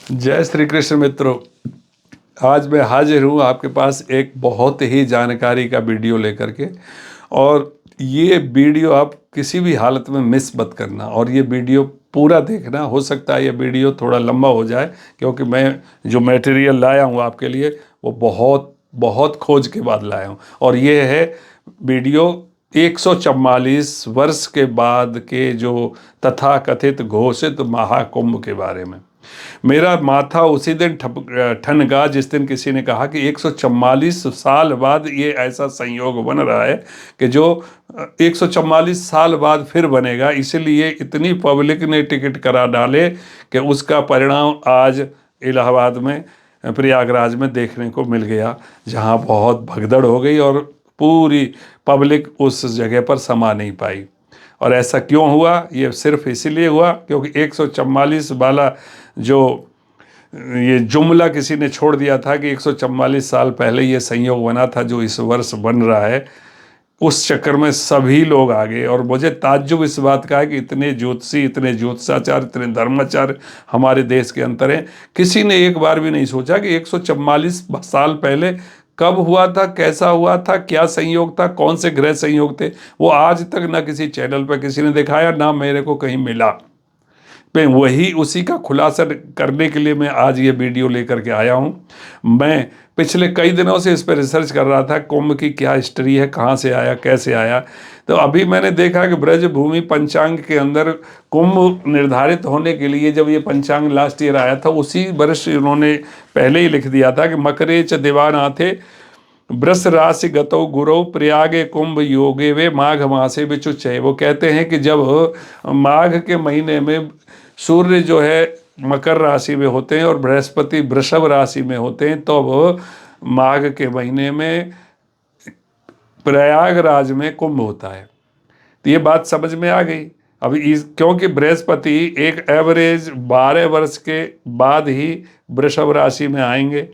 जय श्री कृष्ण मित्रों। आज मैं हाजिर हूँ आपके पास एक बहुत ही जानकारी का वीडियो लेकर के। और ये वीडियो आप किसी भी हालत में मिस मत करना, और ये वीडियो पूरा देखना। हो सकता है ये वीडियो थोड़ा लंबा हो जाए, क्योंकि मैं जो मटेरियल लाया हूँ आपके लिए वो बहुत बहुत खोज के बाद लाया हूँ। और ये है वीडियो 144 वर्ष के बाद के जो तथाकथित घोषित महाकुंभ के बारे में। मेरा माथा उसी दिन ठन गया जिस दिन किसी ने कहा कि 144 साल बाद ये ऐसा संयोग बन रहा है कि जो 144 साल बाद फिर बनेगा। इसलिए इतनी पब्लिक ने टिकट करा डाले कि उसका परिणाम आज इलाहाबाद में, प्रयागराज में देखने को मिल गया, जहां बहुत भगदड़ हो गई और पूरी पब्लिक उस जगह पर समा नहीं पाई। और ऐसा क्यों हुआ? ये सिर्फ इसीलिए हुआ क्योंकि 144 वाला जो ये जुमला किसी ने छोड़ दिया था कि 144 साल पहले ये संयोग बना था जो इस वर्ष बन रहा है। उस चक्कर में सभी लोग आ गए। और मुझे ताज्जुब इस बात का है कि इतने ज्योतिषी, इतने ज्योतिषाचार्य, इतने धर्माचार्य हमारे देश के अंदर हैं, किसी ने एक बार भी नहीं सोचा कि 144 साल पहले कब हुआ था, कैसा हुआ था, क्या संयोग था, कौन से ग्रह संयोग थे। वो आज तक ना किसी चैनल पर किसी ने दिखाया, ना मेरे को कहीं मिला। मैं वही उसी का खुलासा करने के लिए मैं आज ये वीडियो लेकर के आया हूँ। मैं पिछले कई दिनों से इस पर रिसर्च कर रहा था, कुंभ की क्या हिस्ट्री है, कहाँ से आया, कैसे आया। तो अभी मैंने देखा कि ब्रजभूमि पंचांग के अंदर कुंभ निर्धारित होने के लिए जब ये पंचांग लास्ट ईयर आया था, उसी वर्ष उन्होंने पहले ही लिख दिया था कि मकरे च दिवानाथे वृष राशि गतो गुरु प्रयागे कुंभ योगे वे माघ मासे विचुच्चय। वो कहते हैं कि जब माघ के महीने में सूर्य जो है मकर राशि में होते हैं और बृहस्पति वृषभ राशि में होते हैं, तो अब माघ के महीने में प्रयागराज में कुंभ होता है। तो ये बात समझ में आ गई। अब इस क्योंकि बृहस्पति एक एवरेज 12 वर्ष के बाद ही वृषभ राशि में आएंगे,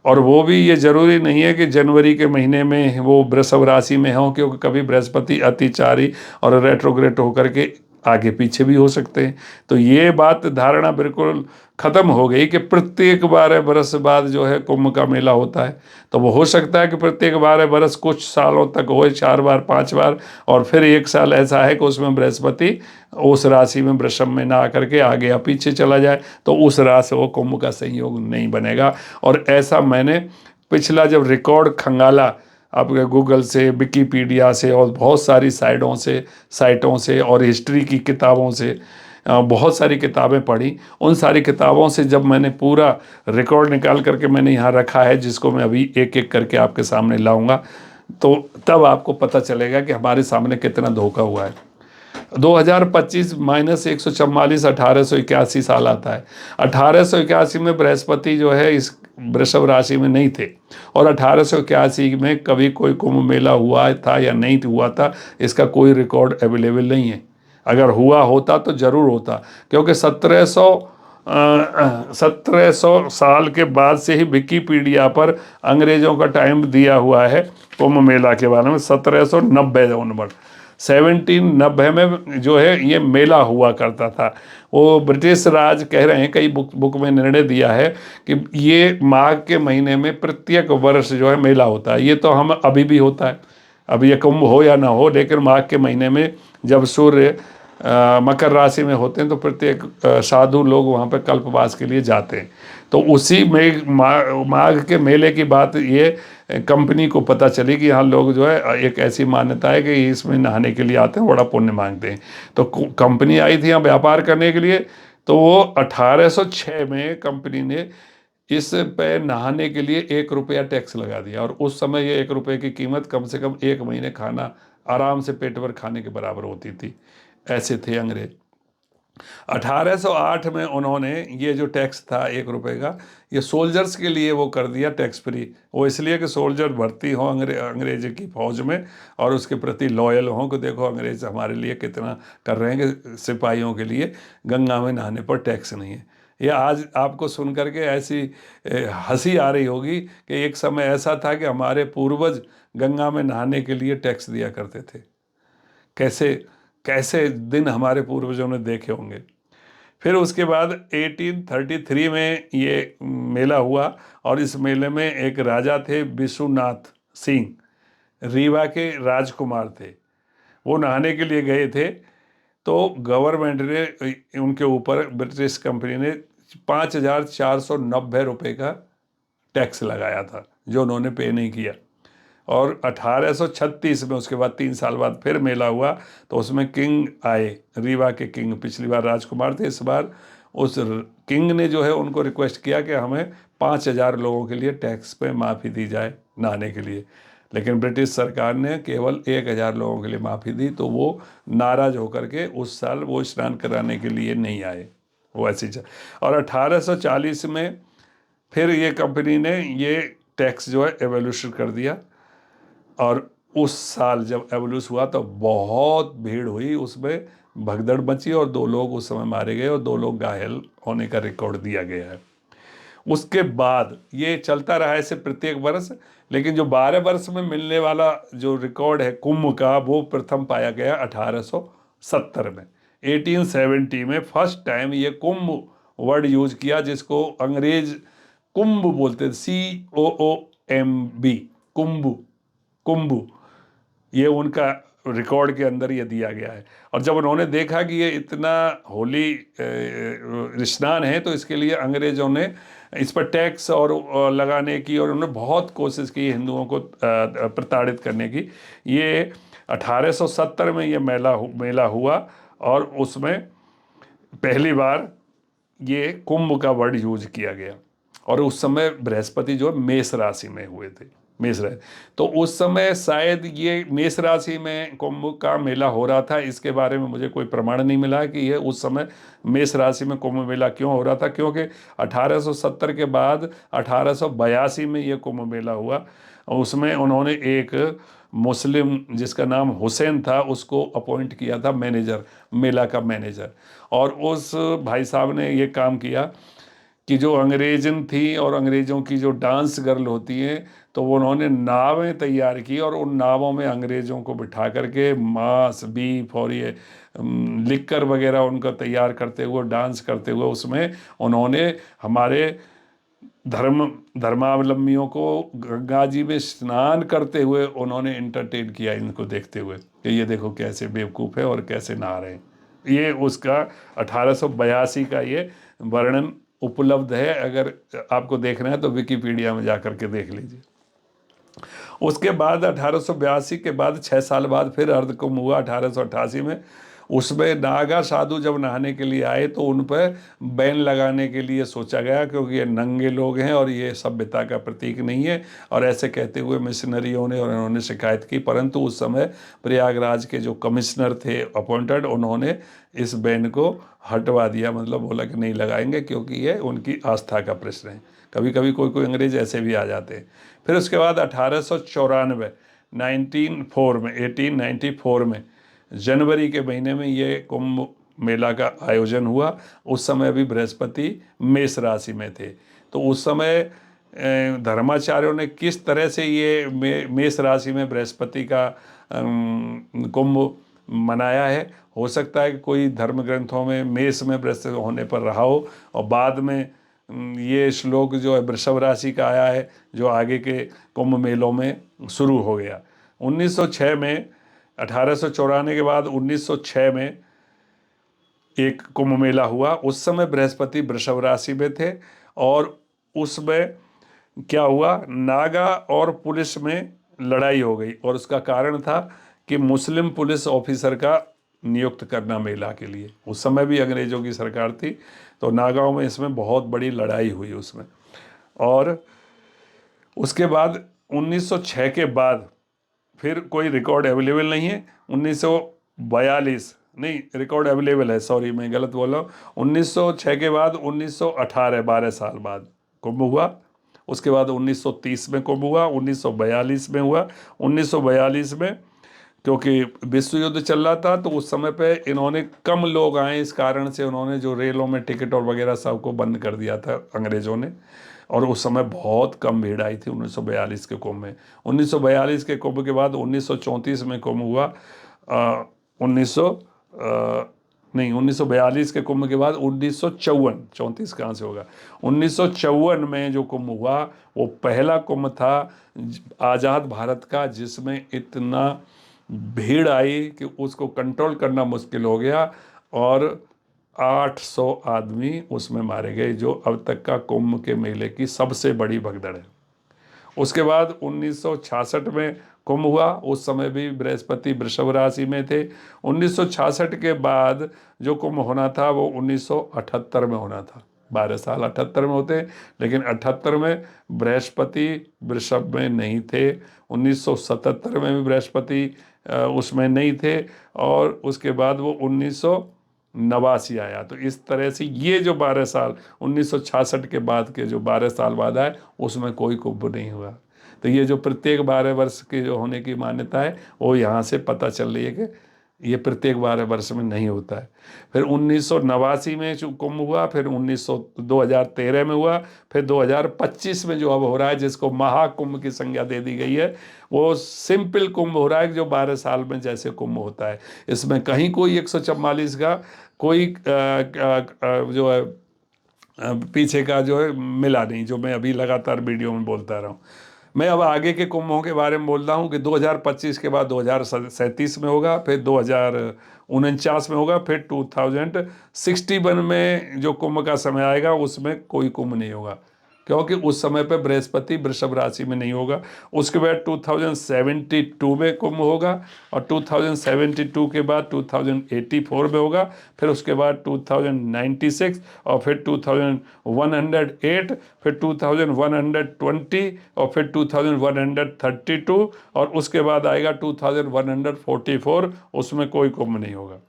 और वो भी ये जरूरी नहीं है कि जनवरी के महीने में वो वृषभ राशि में हो, क्योंकि कभी बृहस्पति अतिचारी और रेट्रोग्रेड होकर के आगे पीछे भी हो सकते हैं। तो ये बात धारणा बिल्कुल खत्म हो गई कि प्रत्येक 12 बरस बाद जो है कुंभ का मेला होता है। तो वो हो सकता है कि प्रत्येक 12 बरस कुछ सालों तक हो, 4 बार 5 बार, और फिर एक साल ऐसा है कि उसमें बृहस्पति उस राशि में वृषभ में ना आकर के आगे या पीछे चला जाए, तो उस राशि वो कुंभ का संयोग नहीं बनेगा। और ऐसा मैंने पिछला जब रिकॉर्ड खंगाला आपके गूगल से, विकीपीडिया से और बहुत सारी साइटों से और हिस्ट्री की किताबों से, बहुत सारी किताबें पढ़ी। उन सारी किताबों से जब मैंने पूरा रिकॉर्ड निकाल करके मैंने यहाँ रखा है, जिसको मैं अभी एक एक करके आपके सामने लाऊंगा, तो तब आपको पता चलेगा कि हमारे सामने कितना धोखा हुआ है। 2025 माइनस 144 1881 साल आता है। 1881 में बृहस्पति जो है इस वृषभ राशि में नहीं थे, और 1881 में कभी कोई कुंभ मेला हुआ था या नहीं हुआ था, इसका कोई रिकॉर्ड अवेलेबल नहीं है। अगर हुआ होता तो जरूर होता, क्योंकि 1700 साल के बाद से ही विकीपीडिया पर अंग्रेजों का टाइम दिया हुआ है कुंभ मेला के बारे में। 1790 नवंबर 1790 में जो है ये मेला हुआ करता था। वो ब्रिटिश राज कह रहे हैं, कई बुक में निर्णय दिया है कि ये माघ के महीने में प्रत्येक वर्ष जो है मेला होता है। ये तो हम अभी भी होता है, अभी ये कुंभ हो या ना हो, लेकिन माघ के महीने में जब सूर्य मकर राशि में होते हैं तो प्रत्येक साधु लोग वहाँ पर कल्पवास के लिए जाते हैं। तो उसी में माघ के मेले की बात ये कंपनी को पता चली कि यहाँ लोग जो है, एक ऐसी मान्यता है कि इसमें नहाने के लिए आते हैं, बड़ा पुण्य मांगते हैं। तो कंपनी आई थी यहाँ व्यापार करने के लिए। तो वो 1806 में कंपनी ने इस पे नहाने के लिए 1 रुपया टैक्स लगा दिया, और उस समय ये 1 रुपये की कीमत कम से कम 1 महीने खाना आराम से पेट भर खाने के बराबर होती थी। ऐसे थे अंग्रेज। 1808 में उन्होंने ये जो टैक्स था 1 रुपये का, ये सोल्जर्स के लिए वो कर दिया टैक्स फ्री। वो इसलिए कि सोल्जर भर्ती हो अंग्रेज की फौज में और उसके प्रति लॉयल हों कि देखो अंग्रेज हमारे लिए कितना कर रहे हैं, कि सिपाहियों के लिए गंगा में नहाने पर टैक्स नहीं है। ये आज आपको सुन करके ऐसी हंसी आ रही होगी कि एक समय ऐसा था कि हमारे पूर्वज गंगा में नहाने के लिए टैक्स दिया करते थे। कैसे कैसे दिन हमारे पूर्वजों ने देखे होंगे। फिर उसके बाद 1833 में ये मेला हुआ, और इस मेले में एक राजा थे विश्वनाथ सिंह, रीवा के राजकुमार थे। वो नहाने के लिए गए थे, तो गवर्नमेंट ने उनके ऊपर, ब्रिटिश कंपनी ने 5,490 रुपये का टैक्स लगाया था, जो उन्होंने पे नहीं किया। और 1836 में, उसके बाद 3 साल बाद फिर मेला हुआ, तो उसमें किंग आए, रीवा के किंग। पिछली बार राजकुमार थे, इस बार उस किंग ने जो है उनको रिक्वेस्ट किया कि हमें 5,000 लोगों के लिए टैक्स पे माफ़ी दी जाए नहाने के लिए। लेकिन ब्रिटिश सरकार ने केवल 1,000 लोगों के लिए माफ़ी दी, तो वो नाराज होकर के उस साल वो स्नान कराने के लिए नहीं आए। वो ऐसी और 1840 में फिर ये कंपनी ने ये टैक्स जो है एवोल्यूशन कर दिया। और उस साल जब एवोल्यूशन हुआ तो बहुत भीड़ हुई, उसमें भगदड़ मची, और 2 लोग उस समय मारे गए और 2 लोग घायल होने का रिकॉर्ड दिया गया है। उसके बाद ये चलता रहा ऐसे प्रत्येक वर्ष, लेकिन जो 12 वर्ष में मिलने वाला जो रिकॉर्ड है कुंभ का, वो प्रथम पाया गया 1870 में। 1870 में फर्स्ट टाइम ये कुंभ वर्ड यूज किया, जिसको अंग्रेज कुंभ बोलते थे, COOMB, कुंभ, कुंभ। ये उनका रिकॉर्ड के अंदर ये दिया गया है। और जब उन्होंने देखा कि ये इतना होली स्नान है, तो इसके लिए अंग्रेजों ने इस पर टैक्स और लगाने की, और उन्होंने बहुत कोशिश की हिंदुओं को प्रताड़ित करने की। ये 1870 में ये मेला हुआ, और उसमें पहली बार ये कुंभ का वर्ड यूज किया गया। और उस समय बृहस्पति जो मेष राशि में हुए थे, मेष राशि। तो उस समय शायद ये मेष राशि में कुंभ का मेला हो रहा था। इसके बारे में मुझे कोई प्रमाण नहीं मिला कि ये उस समय मेष राशि में कुंभ मेला क्यों हो रहा था, क्योंकि 1870 के बाद 1882 में ये कुंभ मेला हुआ। उसमें उन्होंने एक मुस्लिम जिसका नाम हुसैन था, उसको अपॉइंट किया था मैनेजर, मेला का मैनेजर। और उस भाई साहब ने ये काम किया कि जो अंग्रेजन थी और अंग्रेज़ों की जो डांस गर्ल होती हैं, तो वो उन्होंने नावें तैयार की, और उन नावों में अंग्रेज़ों को बिठा करके मांस, बीफ और ये लिक्कर वगैरह उनका तैयार करते हुए, डांस करते हुए, उसमें उन्होंने हमारे धर्मावलंबियों को गंगा जी में स्नान करते हुए उन्होंने एंटरटेन किया, इनको देखते हुए कि ये देखो कैसे बेवकूफ़ है और कैसे नहा रहे हैं। ये उसका 1882 का ये वर्णन उपलब्ध है। अगर आपको देखना है तो विकिपीडिया में जा करके देख लीजिए। उसके बाद 1882 के बाद 6 साल बाद फिर अर्धकुंभ हुआ 1888 में। उसमें नागा साधु जब नहाने के लिए आए, तो उन पर बैन लगाने के लिए सोचा गया, क्योंकि ये नंगे लोग हैं और ये सभ्यता का प्रतीक नहीं है, और ऐसे कहते हुए मिशनरियों ने और उन्होंने शिकायत की। परंतु उस समय प्रयागराज के जो कमिश्नर थे अपॉइंटेड, उन्होंने इस बैन को हटवा दिया, मतलब बोला कि नहीं लगाएंगे, क्योंकि ये उनकी आस्था का प्रश्न है। कभी कभी कोई कोई अंग्रेज ऐसे भी आ जाते हैं। फिर उसके बाद 1894 1894 में जनवरी के महीने में ये कुंभ मेला का आयोजन हुआ। उस समय भी बृहस्पति मेष राशि में थे। तो उस समय धर्माचार्यों ने किस तरह से ये मेष राशि में बृहस्पति का कुंभ मनाया है, हो सकता है कि कोई धर्म ग्रंथों में मेष में बृहस्पति होने पर रहा हो, और बाद में ये श्लोक जो है वृषभ राशि का आया है, जो आगे के कुंभ मेलों में शुरू हो गया। 1906 में, 1894 के बाद 1906 में एक कुंभ मेला हुआ। उस समय बृहस्पति वृषभ राशि में थे, और उसमें क्या हुआ, नागा और पुलिस में लड़ाई हो गई, और उसका कारण था कि मुस्लिम पुलिस ऑफिसर का नियुक्त करना मेला के लिए। उस समय भी अंग्रेजों की सरकार थी, तो नागांव में इसमें बहुत बड़ी लड़ाई हुई उसमें। और उसके बाद 1906 के बाद फिर कोई रिकॉर्ड अवेलेबल नहीं है। 1942 नहीं, रिकॉर्ड अवेलेबल है, सॉरी मैं गलत बोल रहा हूँ। 1906 के बाद 1918, 12 साल बाद कुंभ हुआ। उसके बाद 1930 में कुंभ हुआ, 1942 में हुआ। 1942 में क्योंकि विश्व युद्ध चल रहा था, तो उस समय पे इन्होंने कम लोग आए, इस कारण से उन्होंने जो रेलों में टिकट और वगैरह सबको बंद कर दिया था अंग्रेज़ों ने। और उस समय बहुत कम भीड़ आई थी 1942 के कुंभ में। 1942 के कुंभ के बाद 1934 में कुंभ हुआ, 1900 नहीं, 1942 के कुंभ के बाद 1954, 34 कहाँ से होगा, 1954 में जो कुंभ हुआ वो पहला कुंभ था आज़ाद भारत का जिसमें इतना भीड़ आई कि उसको कंट्रोल करना मुश्किल हो गया और 800 आदमी उसमें मारे गए, जो अब तक का कुंभ के मेले की सबसे बड़ी भगदड़ है। उसके बाद 1966 में कुंभ हुआ, उस समय भी बृहस्पति वृषभ राशि में थे। 1966 के बाद जो कुंभ होना था वो 1978 में होना था। 12 साल 78 में होते, लेकिन 78 में बृहस्पति वृषभ में नहीं थे। 1977 में भी बृहस्पति उसमें नहीं थे, और उसके बाद वो 1989 आया। तो इस तरह से ये जो 12 साल 1966 के बाद के जो 12 साल बाद आए उसमें कोई कुंभ नहीं हुआ। तो ये जो प्रत्येक 12 वर्ष के जो होने की मान्यता है वो यहाँ से पता चल रही है कि ये प्रत्येक 12 वर्ष में नहीं होता है। फिर 1989 में जो कुंभ हुआ, फिर 2013 में हुआ, फिर 2025 में जो अब हो रहा है जिसको महाकुंभ की संज्ञा दे दी गई है, वो सिंपल कुंभ हो रहा है जो 12 साल में जैसे कुंभ होता है। इसमें कहीं कोई 144 का कोई जो है पीछे का जो है मिला नहीं, जो मैं अभी लगातार वीडियो में बोलता रहा हूँ। मैं अब आगे के कुंभों के बारे में बोल रहा हूँ कि 2025 के बाद 2037 में होगा, फिर 2049 में होगा, फिर 2061 में जो कुंभ का समय आएगा उसमें कोई कुंभ नहीं होगा, क्योंकि उस समय पे बृहस्पति वृषभ राशि में नहीं होगा। उसके बाद 2072 में कुंभ होगा, और 2072 के बाद 2084 में होगा, फिर उसके बाद 2096, और फिर 2108, फिर 2120, और फिर 2132, और उसके बाद आएगा 2144, उसमें कोई कुंभ नहीं होगा।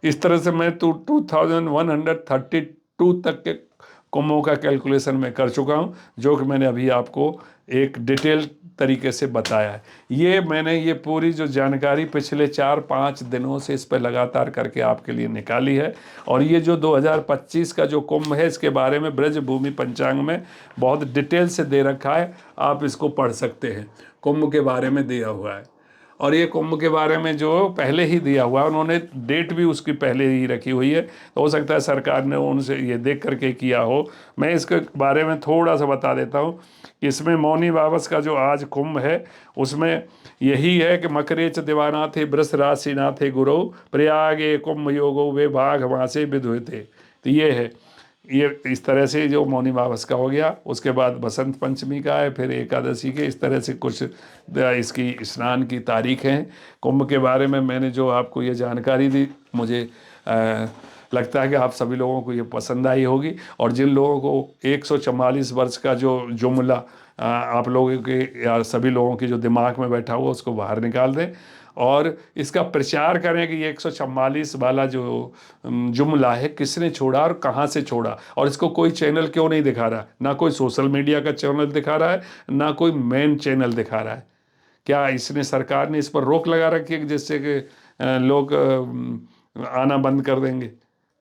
इस तरह से मैं 2132 तक के कुंभों का कैलकुलेशन मैं कर चुका हूँ, जो कि मैंने अभी आपको एक डिटेल तरीके से बताया है। ये मैंने ये पूरी जो जानकारी पिछले 4-5 दिनों से इस पर लगातार करके आपके लिए निकाली है। और ये जो 2025 का जो कुंभ है इसके बारे में ब्रजभूमि पंचांग में बहुत डिटेल से दे रखा है, आप इसको पढ़ सकते हैं। कुंभ के बारे में दिया हुआ है, और ये कुंभ के बारे में जो पहले ही दिया हुआ है, उन्होंने डेट भी उसकी पहले ही रखी हुई है। तो हो सकता है सरकार ने उनसे ये देख करके किया हो। मैं इसके बारे में थोड़ा सा बता देता हूँ। इसमें मौनी वावस का जो आज कुंभ है उसमें यही है कि मकरेच दिवानाथे वृष राशि नाथे गुरु प्रयागे कुंभ योगो वे भाग वहाँ से विधु थे। तो ये है, ये इस तरह से जो मौनी मावस का हो गया। उसके बाद बसंत पंचमी का है, फिर एकादशी के, इस तरह से कुछ इसकी स्नान की तारीख हैं। कुंभ के बारे में मैंने जो आपको ये जानकारी दी, मुझे लगता है कि आप सभी लोगों को ये पसंद आई होगी। और जिन लोगों को 144 वर्ष का जो जुमला आप लोगों के या सभी लोगों के जो दिमाग में बैठा हुआ उसको बाहर निकाल दें, और इसका प्रचार करें कि ये 144 वाला जो जुमला है किसने छोड़ा और कहाँ से छोड़ा, और इसको कोई चैनल क्यों नहीं दिखा रहा, ना कोई सोशल मीडिया का चैनल दिखा रहा है, ना कोई मेन चैनल दिखा रहा है। क्या इसने सरकार ने इस पर रोक लगा रखी है कि जिससे कि लोग आना बंद कर देंगे?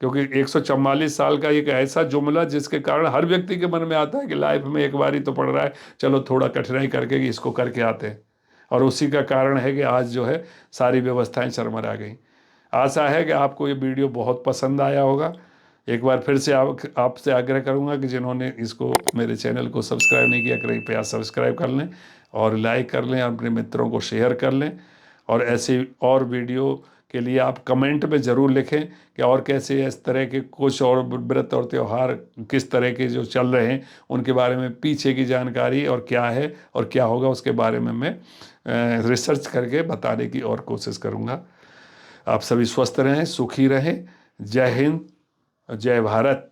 क्योंकि 144 साल का एक ऐसा जुमला जिसके कारण हर व्यक्ति के मन में आता है कि लाइफ में एक बार ही तो पड़ रहा है, चलो थोड़ा कठिनाई करके इसको करके आते हैं। और उसी का कारण है कि आज जो है सारी व्यवस्थाएं चरमरा गई। आशा है कि आपको ये वीडियो बहुत पसंद आया होगा। एक बार फिर से आपसे आग्रह करूंगा कि जिन्होंने इसको मेरे चैनल को सब्सक्राइब नहीं किया, कृपया सब्सक्राइब कर लें और लाइक कर लें, अपने मित्रों को शेयर कर लें। और ऐसे और वीडियो के लिए आप कमेंट में ज़रूर लिखें कि और कैसे इस तरह के कुछ और व्रत और त्यौहार किस तरह के जो चल रहे हैं उनके बारे में पीछे की जानकारी और क्या है और क्या होगा उसके बारे में मैं रिसर्च करके बताने की और कोशिश करूँगा। आप सभी स्वस्थ रहें, सुखी रहें। जय हिंद, जय भारत।